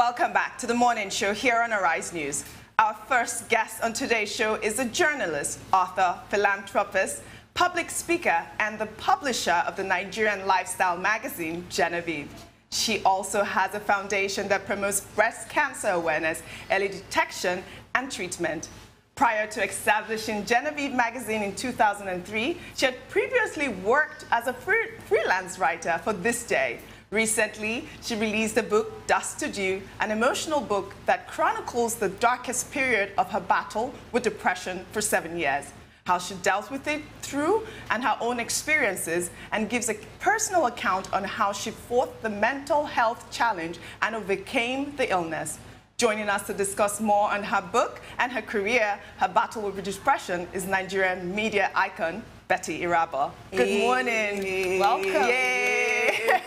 Welcome back to the morning show here on Arise News. Our first guest on today's show is a journalist, author, philanthropist, public speaker, and the publisher of the Nigerian lifestyle magazine, Genevieve. She also has a foundation that promotes breast cancer awareness, early detection, and treatment. Prior to establishing Genevieve magazine in 2003, she had previously worked as a freelance writer for This Day. Recently, she released the book Dust to Dew, an emotional book that chronicles the darkest period of her battle with depression for 7 years, how she dealt with it through and her own experiences, and gives a personal account on how she fought the mental health challenge and overcame the illness. Joining us to discuss more on her book and her career, her battle with depression, is Nigerian media icon Betty Irabor. Good morning. Welcome. Yay.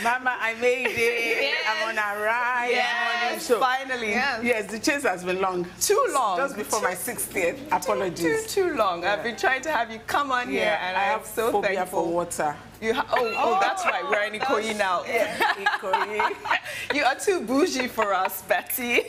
Mama, I made it. Yes. I'm on a ride. Yes, finally. Yes, the chase has been long. Too long. Just before my 60th. Apologies. Too long. Yeah. I've been trying to have you come on here, and I am so phobia thankful. For water. Oh, that's right. We're in Ikoyi now. Yeah, Ikoyi. You are too bougie for us, Betty.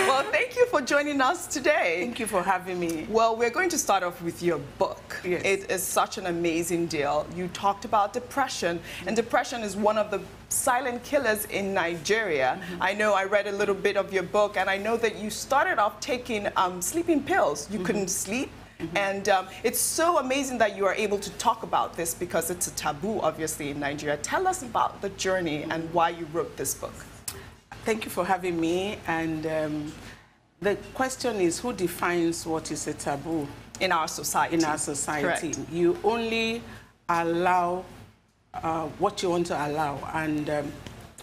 Well, thank you for joining us today. Thank you for having me. Well, we're going to start off with your book. Yes. It is such an amazing deal. You talked about depression, and depression is one of the silent killers in Nigeria. I know I read a little bit of your book, and I know that you started off taking sleeping pills. You couldn't sleep. And it's so amazing that you are able to talk about this because it's a taboo, obviously, in Nigeria. Tell us about the journey and why you wrote this book. Thank you for having me. And the question is, who defines what is a taboo? In our society. In our society. Correct. You only allow what you want to allow. And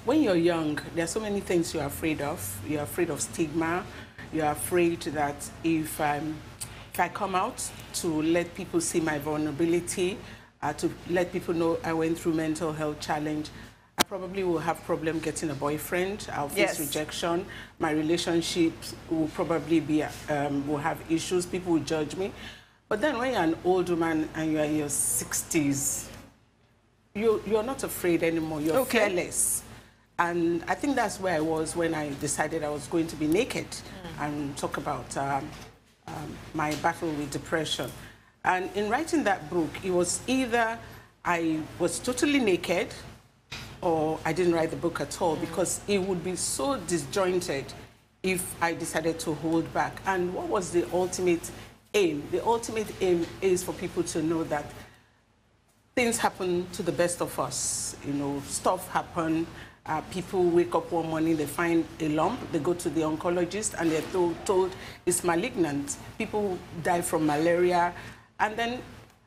when you're young, there are so many things you're afraid of. You're afraid of stigma. You're afraid that if I come out to let people see my vulnerability, to let people know I went through mental health challenge, I probably will have problem getting a boyfriend. I'll face rejection. My relationships will probably be, will have issues. People will judge me. But then when you're an old woman and you're in your 60s, you're not afraid anymore. You're fearless. And I think that's where I was when I decided I was going to be naked and talk about my battle with depression. And in writing that book, it was either I was totally naked or I didn't write the book at all because it would be so disjointed if I decided to hold back. And what was the ultimate aim? The ultimate aim is for people to know that things happen to the best of us. You know, stuff happen. People wake up one morning, they find a lump, they go to the oncologist and they're told it's malignant. People die from malaria. And then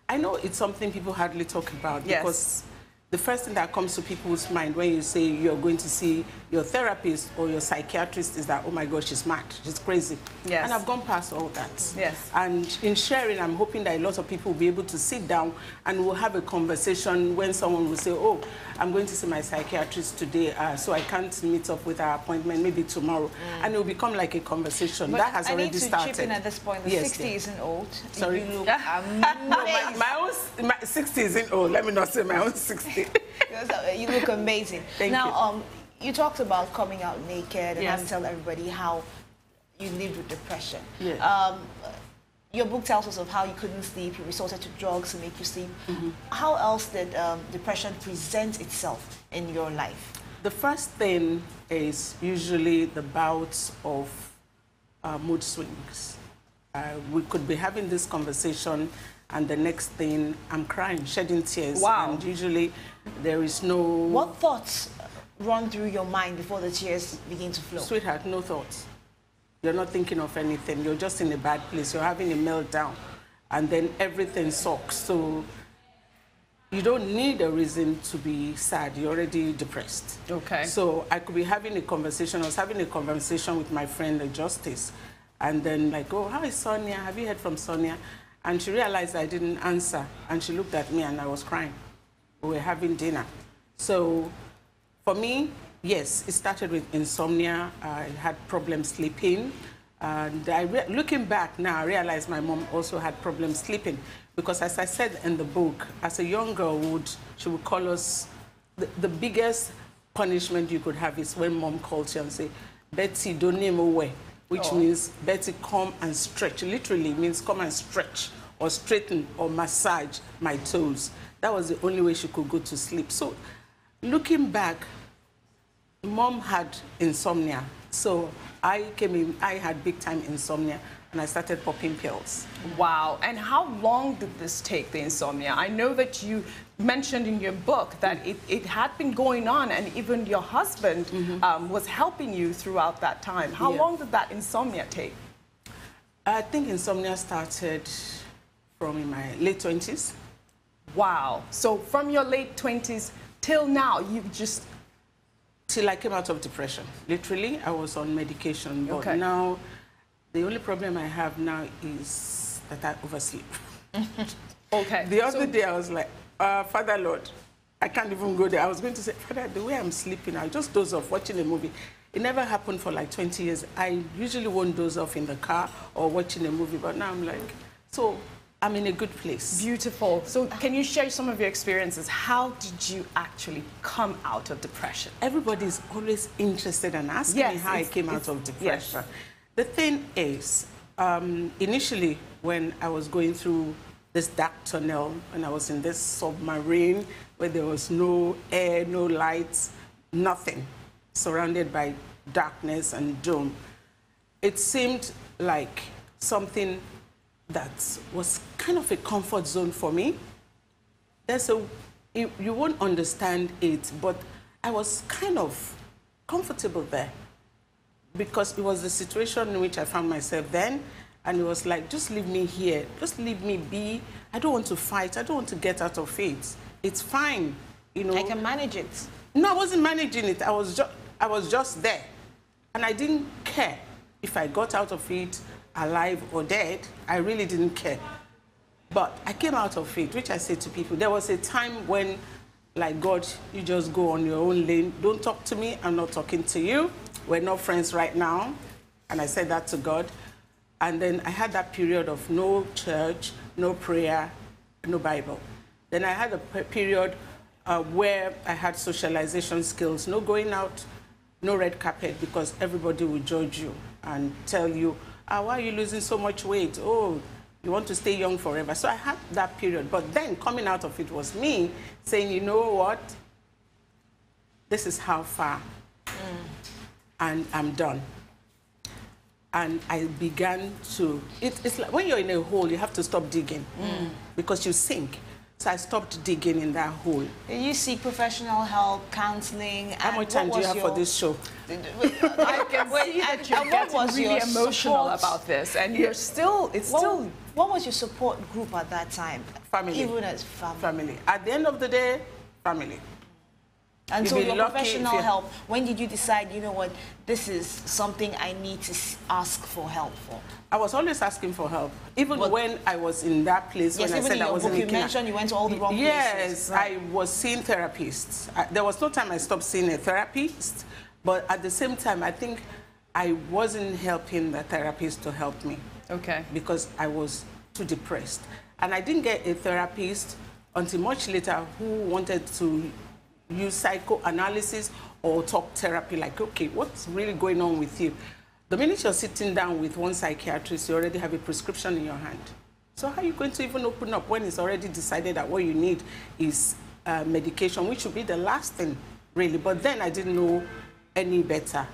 I know it's something people hardly talk about because the first thing that comes to people's mind when you say you're going to see your therapist or your psychiatrist is that, oh my gosh, she's mad, she's crazy. Yes. And I've gone past all that. Yes. And in sharing, I'm hoping that a lot of people will be able to sit down and we'll have a conversation when someone will say, oh, I'm going to see my psychiatrist today, so I can't meet up with our appointment, maybe tomorrow. And it will become like a conversation. But that has already started. I need to chip in at this point. The 60 isn't old. Sorry? You look my 60 isn't old. Let me not say my own 60. You look amazing. Thank you. You talked about coming out naked and having to tell everybody how you lived with depression. Yeah. Your book tells us of how you couldn't sleep, you resorted to drugs to make you sleep. How else did depression present itself in your life? The first thing is usually the bouts of mood swings. We could be having this conversation and the next thing, I'm crying, shedding tears. Wow. And usually there is no... What thoughts run through your mind before the tears begin to flow? Sweetheart, no thoughts. You're not thinking of anything. You're just in a bad place. You're having a meltdown. And then everything sucks. So you don't need a reason to be sad. You're already depressed. Okay. So I could be having a conversation. I was having a conversation with my friend, the Justice. And then like, oh, how is Sonia? Have you heard from Sonia? And she realized I didn't answer. And she looked at me and I was crying. We were having dinner. So for me, yes, it started with insomnia. I had problems sleeping. And looking back now, I realized my mom also had problems sleeping. Because as I said in the book, as a young girl, she would call us the biggest punishment you could have is when mom calls you and say, Betty, don't name away, which means, Betty, come and stretch. Literally means come and stretch or straighten or massage my toes. That was the only way she could go to sleep. So looking back, mom had insomnia. So I had big time insomnia, and I started popping pills. Wow. And how long did this take, the insomnia? I know that you mentioned in your book that it had been going on, and even your husband was helping you throughout that time. How long did that insomnia take? I think insomnia started from in my late 20s. Wow. So from your late 20s till now, you just... Till I came out of depression. Literally, I was on medication. But now, the only problem I have now is that I oversleep. Okay. The other day, I was like, Father Lord, I can't even go there. I was going to say, Father, the way I'm sleeping, I just doze off watching a movie. It never happened for like 20 years. I usually won't doze off in the car or watching a movie, but now I'm like, so I'm in a good place. Beautiful. So can you share some of your experiences? How did you actually come out of depression? Everybody's always interested in asking me how I came out of depression. Yes. The thing is, initially when I was going through this dark tunnel, and I was in this submarine where there was no air, no lights, nothing, surrounded by darkness and doom, it seemed like something that was kind of a comfort zone for me. You won't understand it, but I was kind of comfortable there because it was the situation in which I found myself then, and it was like, just leave me here, just leave me be. I don't want to fight, I don't want to get out of it. It's fine, you know. I can manage it. No, I wasn't managing it. I was just there, and I didn't care if I got out of it alive or dead. I really didn't care. But I came out of it, which I say to people, there was a time when, like, God, you just go on your own lane. Don't talk to me. I'm not talking to you. We're not friends right now. And I said that to God. And then I had that period of no church, no prayer, no Bible. Then I had a period where I had socialization skills, no going out, no red carpet, because everybody will judge you and tell you, why are you losing so much weight? Oh, you want to stay young forever. So I had that period. But then coming out of it was me saying, you know what? This is how far. And I'm done. And I began to, it's like when you're in a hole, you have to stop digging because you sink. So I stopped digging in that hole. Did you seek professional help, counseling? How much time do you have for this show? I can see that you're getting really emotional about this, and you're still, What was your support group at that time? Family. Even as family. Family. At the end of the day, family. And so your professional help, when did you decide, you know what, this is something I need to ask for help for? I was always asking for help. Even when I was in that place, yes, when I said I wasn't you mentioned you went to all the wrong places. Yes, right. I was seeing therapists. There was no time I stopped seeing a therapist, but at the same time, I think I wasn't helping the therapist to help me. Okay. Because I was too depressed. And I didn't get a therapist until much later who wanted to use psychoanalysis or talk therapy, like, okay, what's really going on with you? The minute you're sitting down with one psychiatrist, you already have a prescription in your hand. So how are you going to even open up when it's already decided that what you need is medication, which would be the last thing, really? But then I didn't know any better.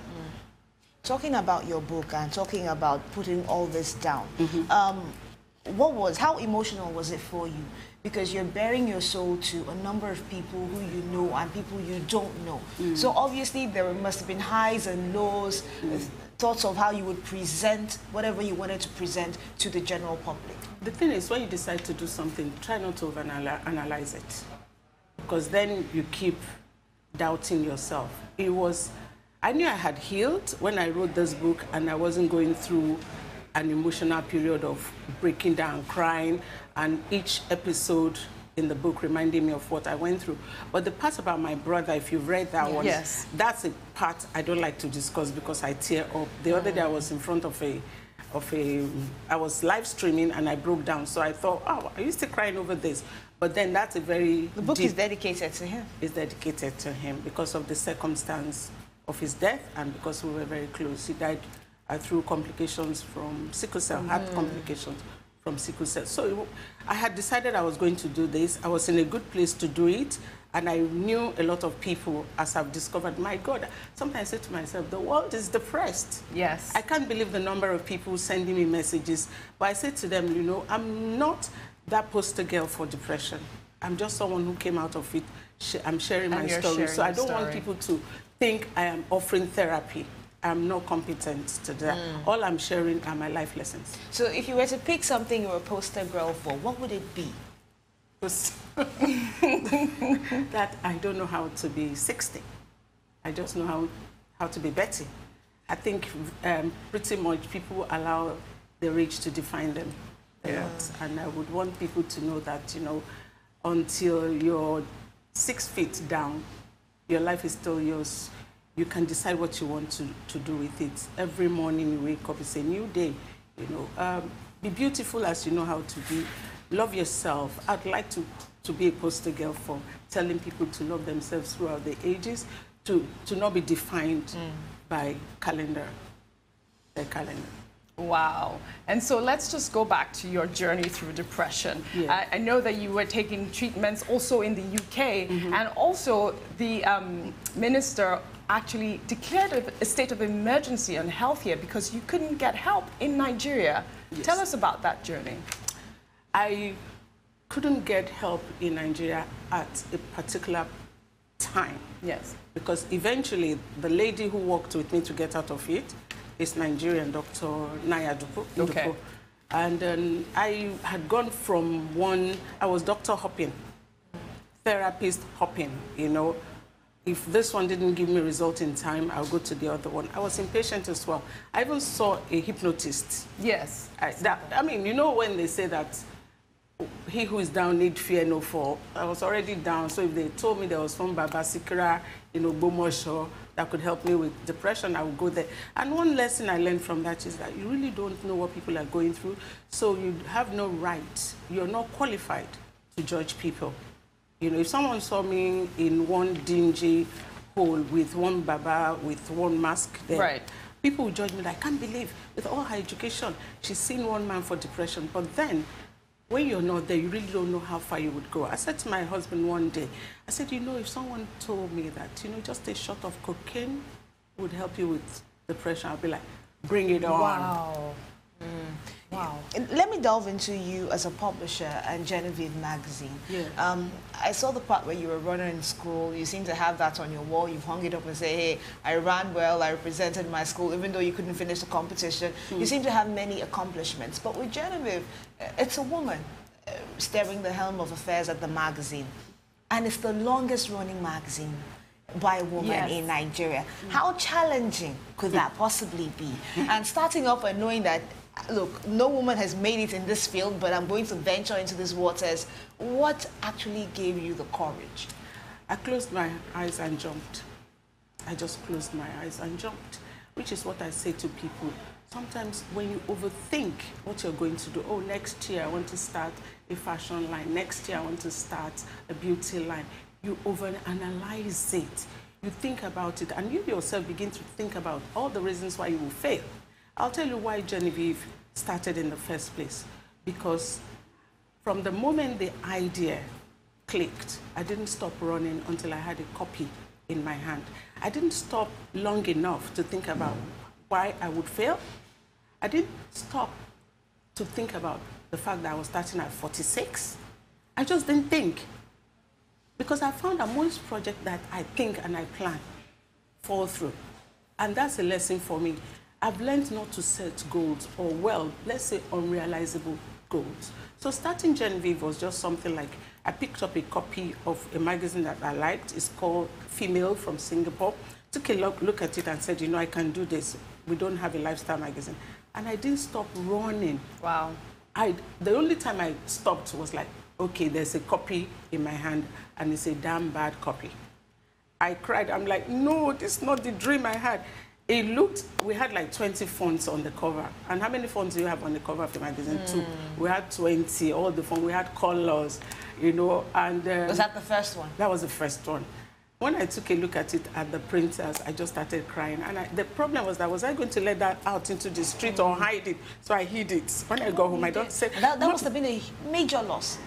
Talking about your book and talking about putting all this down, how emotional was it for you? Because you're bearing your soul to a number of people who you know and people you don't know. So obviously there must have been highs and lows, thoughts of how you would present whatever you wanted to present to the general public. The thing is, when you decide to do something, try not to overanalyze it, because then you keep doubting yourself. I knew I had healed when I wrote this book, and I wasn't going through an emotional period of breaking down, crying, and each episode in the book reminding me of what I went through. But the part about my brother, if you've read that one, that's a part I don't like to discuss because I tear up. The other day I was in front of I was live streaming and I broke down. So I thought, oh, are you still crying over this? But then that's a very The book is dedicated to him. It's dedicated to him because of the circumstance of his death and because we were very close. He died through complications from sickle cell, heart complications from sickle cell. So I had decided I was going to do this. I was in a good place to do it. And I knew a lot of people, as I've discovered, my God, sometimes I say to myself, the world is depressed. Yes. I can't believe the number of people sending me messages. But I said to them, you know, I'm not that poster girl for depression. I'm just someone who came out of it. I'm sharing my story. So I don't want people to think I am offering therapy. I'm not competent to that. All I'm sharing are my life lessons. So if you were to pick something you were a poster girl for, what would it be? That I don't know how to be 60. I just know how to be Betty. I think pretty much people allow their age to define them. And I would want people to know that, you know, until you're 6 feet down, your life is still yours. You can decide what you want to do with it. Every morning you wake up, it's a new day. You know, be beautiful as you know how to be. Love yourself. I'd like to be a poster girl for telling people to love themselves throughout the ages, to not be defined by their calendar. Wow. And so let's just go back to your journey through depression. Yeah. I know that you were taking treatments also in the UK, and also the minister actually declared a state of emergency on health here because you couldn't get help in Nigeria. Yes. Tell us about that journey. I couldn't get help in Nigeria at a particular time. Yes. Because eventually, the lady who worked with me to get out of it is Nigerian, Dr. Naya Dupo. Okay. And I had gone from I was doctor hopping, therapist hopping, you know. If this one didn't give me result in time, I'll go to the other one. I was impatient as well. I even saw a hypnotist. Yes. I mean, you know when they say that he who is down need fear no fall. I was already down, so if they told me there was some Baba Sikra, you know, Bomosho, that could help me with depression, I would go there. And one lesson I learned from that is that you really don't know what people are going through, so you have no right, you're not qualified to judge people. You know, if someone saw me in one dingy hole with one Baba, with one mask there, right, people would judge me like, I can't believe, with all her education, she's seen one man for depression. But then, when you're not there, you really don't know how far you would go. I said to my husband one day, I said, you know, if someone told me that, you know, just a shot of cocaine would help you with depression, I'll be like, bring it on. Wow. Wow. Let me delve into you as a publisher and Genevieve magazine. Yeah. I saw the part where you were a runner in school. You seem to have that on your wall. You've hung it up and say, hey, I ran well, I represented my school, even though you couldn't finish the competition. You seem to have many accomplishments. But with Genevieve, it's a woman steering the helm of affairs at the magazine. And it's the longest running magazine by a woman in Nigeria. How challenging could that possibly be? And starting off and knowing that, look, no woman has made it in this field, but I'm going to venture into these waters. What actually gave you the courage? I closed my eyes and jumped. I just closed my eyes and jumped, which is what I say to people. Sometimes when you overthink what you're going to do, oh, next year I want to start a fashion line, next year I want to start a beauty line, you overanalyze it. You think about it, and you yourself begin to think about all the reasons why you will fail. I'll tell you why Genevieve started in the first place. Because from the moment the idea clicked, I didn't stop running until I had a copy in my hand. I didn't stop long enough to think about why I would fail. I didn't stop to think about the fact that I was starting at 46. I just didn't think. Because I found that most projects that I think and I plan fall through. And that's a lesson for me. I've learned not to set goals or, well, let's say unrealizable goals. So starting Genevieve was just something like, I picked up a copy of a magazine that I liked. It's called Female from Singapore. Took a look at it and said, you know, I can do this. We don't have a lifestyle magazine. And I didn't stop running. Wow. The only time I stopped was like, okay, there's a copy in my hand and it's a damn bad copy. I cried. I'm like, no, this is not the dream I had. it looked, we had like 20 fonts on the cover. And how many fonts do you have on the cover of the magazine? 2. We had 20, all the fonts. We had colors, you know, and... was that the first one? That was the first one. When I took a look at it at the printers, I just started crying. And the problem was that, was I going to let that out into the street or hide it? So I hid it. When I got home, my daughter said... That must have been a major loss.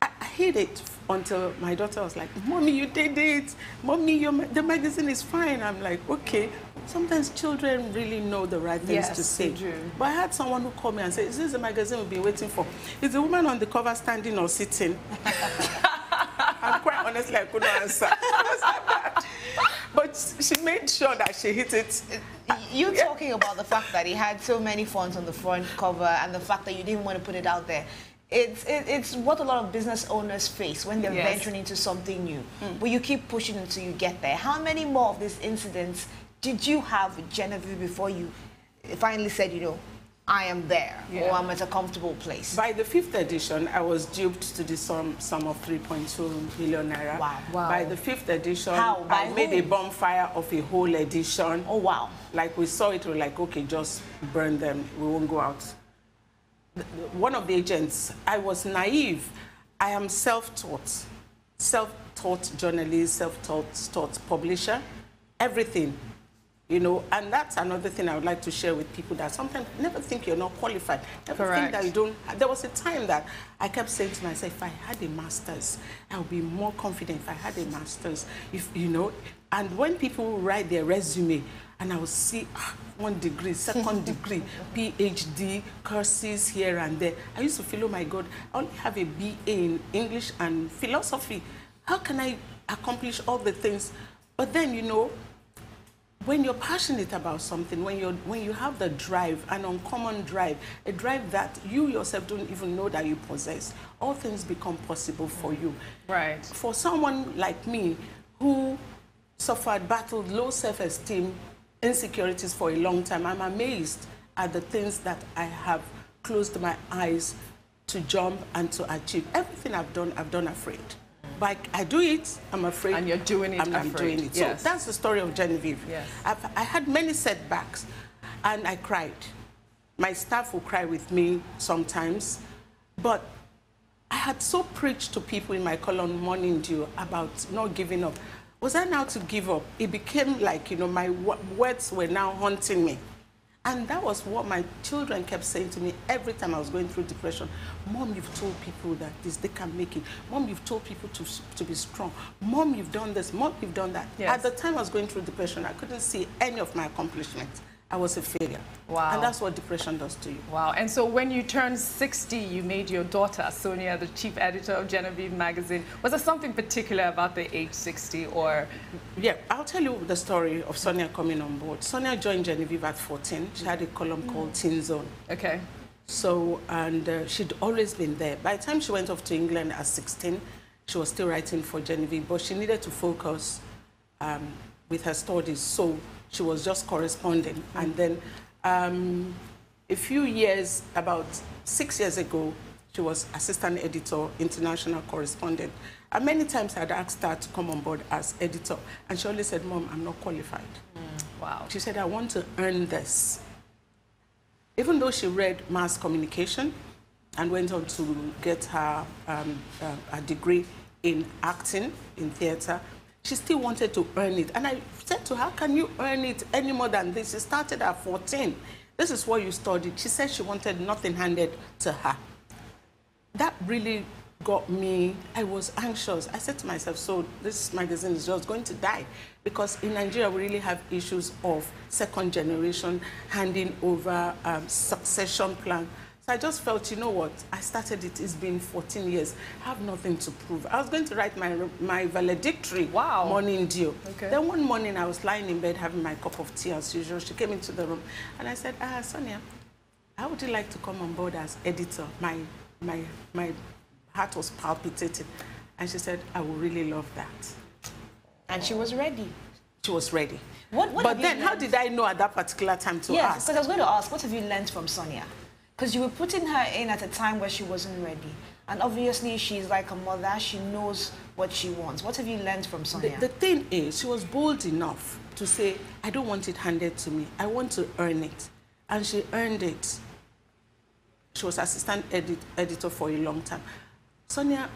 I hid it until my daughter was like, Mommy, you did it. Mommy, the magazine is fine. I'm like, okay. Sometimes children really know the right things to say. They do. But I had someone who called me and said, is this the magazine we've been waiting for? Is the woman on the cover standing or sitting? And quite honestly, I couldn't answer. But she made sure that she hit it. You talking about the fact that he had so many fonts on the front cover and the fact that you didn't want to put it out there. It's what a lot of business owners face when they're venturing into something new. But you keep pushing until you get there. How many more of these incidents did you have with Genevieve before you finally said, you know, I am there, or I'm at a comfortable place? By the 5th edition, I was duped to the sum of 3.2 million naira. Wow. By the 5th edition, I made a bonfire of a whole edition. Oh, wow. Like we saw it, we were like, okay, just burn them. We won't go out. One of the agents, I was naive. I am self-taught journalist, self-taught publisher, everything. You know, and that's another thing I would like to share with people, that sometimes never think you're not qualified. Never think that you don't. There was a time that I kept saying to myself, if I had a master's, I would be more confident if I had a master's. If you know, and when people write their resume, and I would see 1 degree, 2nd degree, PhD, courses here and there, I used to feel, oh my God, I only have a BA in English and philosophy. How can I accomplish all the things? But then, you know, when you're passionate about something, when you have the drive, an uncommon drive, a drive that you yourself don't even know that you possess, all things become possible for you. Right. For someone like me who battled low self-esteem, insecurities for a long time, I'm amazed at the things that I have closed my eyes to jump and to achieve. Everything I've done afraid. But I do it, I'm afraid. And you're doing it I'm doing it. Yes. So that's the story of Genevieve. Yes. I had many setbacks, and I cried. My staff will cry with me sometimes, but I had so preached to people in my column, Morning Dew, about not giving up. Was I now to give up? It became like, you know, my words were now haunting me. And that was what my children kept saying to me every time I was going through depression. Mom, you've told people that they can make it. Mom, you've told people to be strong. Mom, you've done this. Mom, you've done that. Yes. At the time I was going through depression, I couldn't see any of my accomplishments. I was a failure. Wow. And that's what depression does to you. Wow. And so when you turned 60, you made your daughter, Sonia, the chief editor of Genevieve magazine. Was there something particular about the age 60 or? Yeah, I'll tell you the story of Sonia coming on board. Sonia joined Genevieve at 14. She had a column called Teen Zone. Okay. So, and she'd always been there. By the time she went off to England at 16, she was still writing for Genevieve, but she needed to focus with her studies. So she was just corresponding. And then a few years, about 6 years ago, she was assistant editor, international correspondent. And many times I'd asked her to come on board as editor. And she always said, Mom, I'm not qualified. Wow. She said, I want to earn this. Even though she read mass communication and went on to get her a degree in acting, in theater, she still wanted to earn it. And I said to her, how can you earn it any more than this? She started at 14. This is what you studied. She said she wanted nothing handed to her. That really got me. I was anxious. I said to myself, so this magazine is just going to die. Because in Nigeria, we really have issues of second generation handing over succession plan. So I just felt, you know what, I started it, it's been 14 years. I have nothing to prove. I was going to write my valedictory Morning Dew. Okay. Then one morning I was lying in bed having my cup of tea as usual. She came into the room and I said, Sonia, how would you like to come on board as editor? My heart was palpitating. And she said, I would really love that. And she was ready. She was ready. But then how did I know at that particular time to ask? Yes, because I was going to ask, what have you learned from Sonia? Because you were putting her in at a time where she wasn't ready. And obviously, she's like a mother. She knows what she wants. What have you learned from Sonia? The thing is, she was bold enough to say, I don't want it handed to me. I want to earn it. And she earned it. She was assistant editor for a long time. Sonia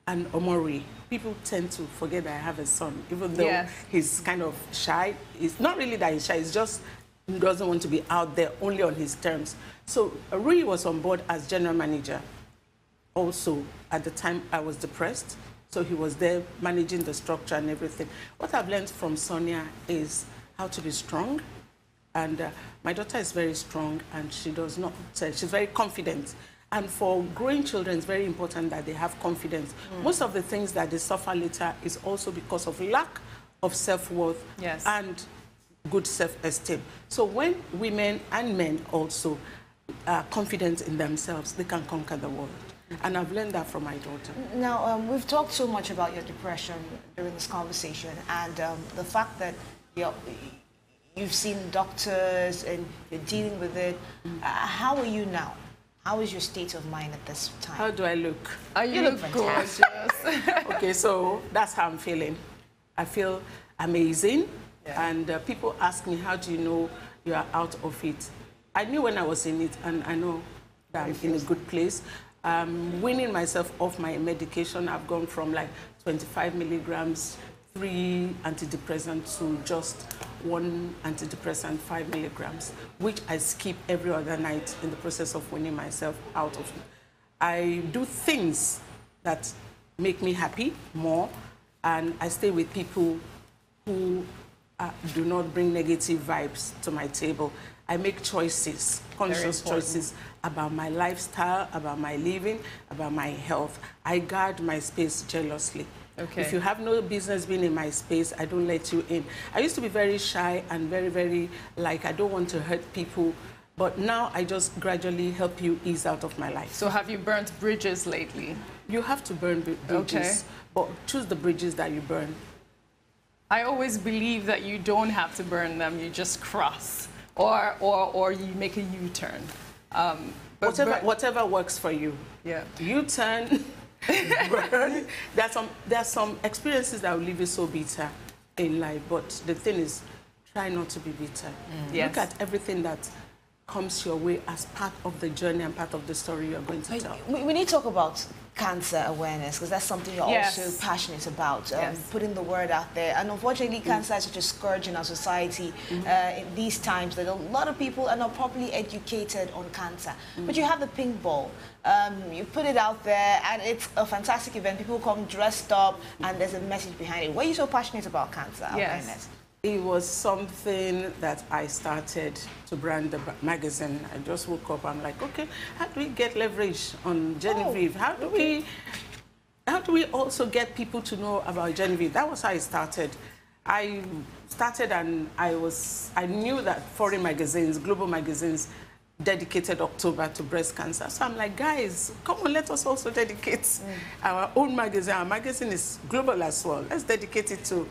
and Omori, people tend to forget that I have a son, even though he's kind of shy. It's not really that he's shy, it's just he doesn't want to be out there only on his terms. So Rui was on board as general manager. Also, at the time, I was depressed. So he was there managing the structure and everything. What I've learned from Sonia is how to be strong. And my daughter is very strong, and she does not, she's very confident. And for growing children, it's very important that they have confidence. Most of the things that they suffer later is also because of lack of self-worth and good self-esteem. So when women and men also are confident in themselves, they can conquer the world. And I've learned that from my daughter. Now, we've talked so much about your depression during this conversation, and the fact that you've seen doctors and you're dealing with it. How are you now? How is your state of mind at this time? How do I look? You look gorgeous. Okay, so that's how I'm feeling. I feel amazing. And people ask me, how do you know you are out of it? I knew when I was in it, and I know that I'm in a good place. Weaning myself off my medication, I've gone from like 25 milligrams, 3 antidepressants, to just 1 antidepressant, 5 milligrams, which I skip every other night in the process of weaning myself out of it. I do things that make me happy more, and I stay with people who do not bring negative vibes to my table. I make choices, conscious choices about my lifestyle, about my living, about my health. I guard my space jealously. Okay. If you have no business being in my space, I don't let you in. I used to be very shy and very, like, I don't want to hurt people. But now I just gradually help you ease out of my life. So have you burnt bridges lately? You have to burn bridges, but choose the bridges that you burn. I always believe that you don't have to burn them, you just cross. Or you make a U-turn. Whatever works for you. Yeah. U-turn, burn. There's some experiences that will leave you so bitter in life, but the thing is, try not to be bitter. Look at everything that comes your way as part of the journey and part of the story you're going to tell. We need to talk about cancer awareness, because that's something you're also passionate about, putting the word out there. And unfortunately, cancer is such a scourge in our society in these times that a lot of people are not properly educated on cancer. But you have the pink ball. You put it out there, and it's a fantastic event. People come dressed up, and there's a message behind it. Why are you so passionate about cancer awareness? It was something that I started to brand the magazine. I just woke up, I'm like, okay, how do we get leverage on Genevieve? How do we also get people to know about Genevieve? That was how I started. I started, and I knew that foreign magazines, global magazines, dedicated October to breast cancer. So I'm like, guys, come on, let us also dedicate our own magazine. Our magazine is global as well. Let's dedicate it to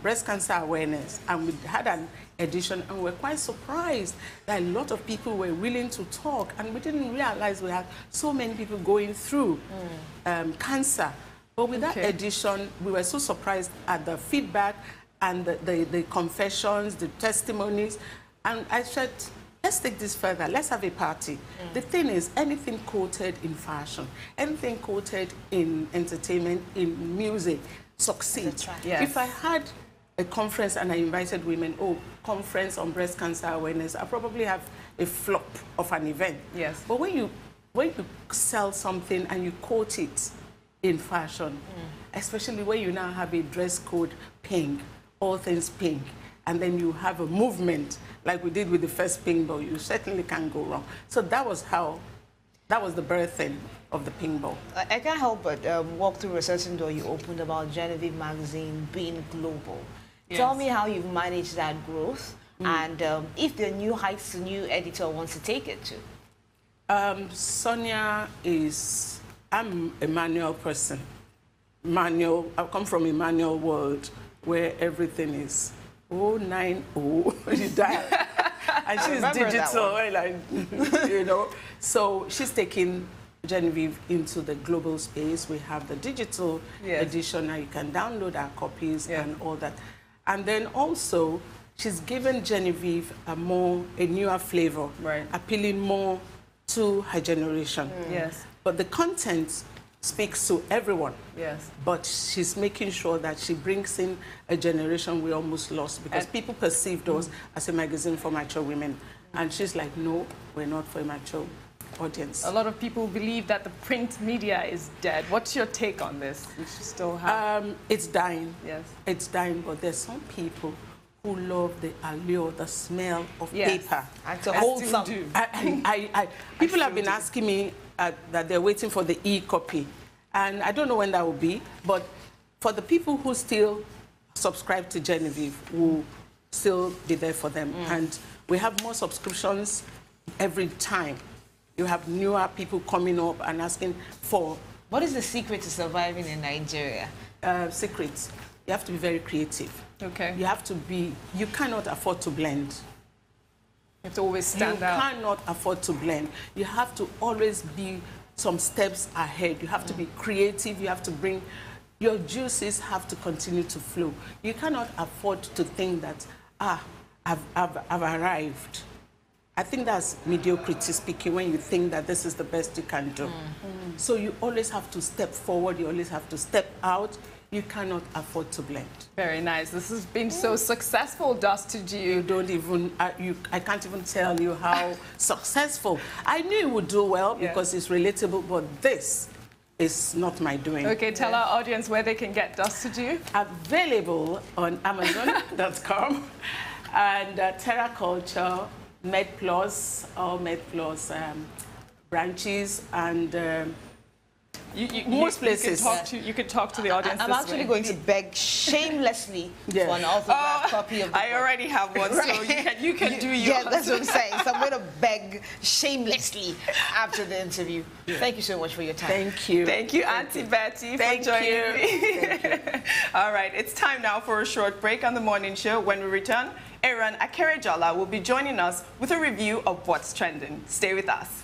breast cancer awareness. And we had an edition, and we're quite surprised that a lot of people were willing to talk, and we didn't realize we had so many people going through cancer. But with that edition, we were so surprised at the feedback and the confessions, the testimonies. And I said, let's take this further. Let's have a party. The thing is, anything quoted in fashion, anything quoted in entertainment, in music, succeeds. If I had a conference and I invited women, conference on breast cancer awareness, I probably have a flop of an event. But when you sell something and you quote it in fashion, especially when you now have a dress code pink, all things pink, and then you have a movement like we did with the first pink ball, you certainly can't go wrong. So that was the birthing of the pink ball. I can't help but walk through a certain door you opened about Genevieve magazine being global. Tell me how you've managed that growth, and if there are new heights the new editor wants to take it to. Sonia I'm a manual person. Manual, I come from a manual world where everything is 090, you dial. And she's digital, like, you know. So she's taking Genevieve into the global space. We have the digital edition, and you can download our copies and all that. And then also, she's given Genevieve a newer flavor, appealing more to her generation. Yes. But the content speaks to everyone. Yes. But she's making sure that she brings in a generation we almost lost, because people perceived us as a magazine for mature women. And she's like, no, we're not for a mature audience. A lot of people believe that the print media is dead. What's your take on this? We still have... it's dying. Yes. It's dying, but there's some people who love the allure, the smell of paper. And to hold some. People have been asking me that they're waiting for the e-copy. And I don't know when that will be, but for the people who still subscribe to Genevieve, will still be there for them. And we have more subscriptions every time. You have newer people coming up and asking for... What is the secret to surviving in Nigeria? Secrets. You have to be very creative. Okay. You have to be... You cannot afford to blend. You have to always stand out. You cannot afford to blend. You have to always be some steps ahead. You have to be creative. You have to bring... Your juices have to continue to flow. You cannot afford to think that, I've arrived. I think that's mediocrity speaking, when you think that this is the best you can do. So you always have to step forward. You always have to step out. You cannot afford to blend. Very nice. This has been so successful, Dust to you. You don't even, I can't even tell you how successful. I knew it would do well because it's relatable, but this is not my doing. Okay, tell our audience where they can get Dust to you. Available on Amazon.com and Terra Culture, MedPlus, all MedPlus branches, and most places. You could talk to the audience. I'm actually going to beg shamelessly for an autographed copy of the I book. already have one, so you can do yours. Yeah, that's what I'm saying. So I'm going to beg shamelessly after the interview. Thank you so much for your time. Thank you. Thank you, Auntie Betty, for joining me. All right, it's time now for a short break on the morning show. When we return, Aaron Akerejola will be joining us with a review of what's trending. Stay with us.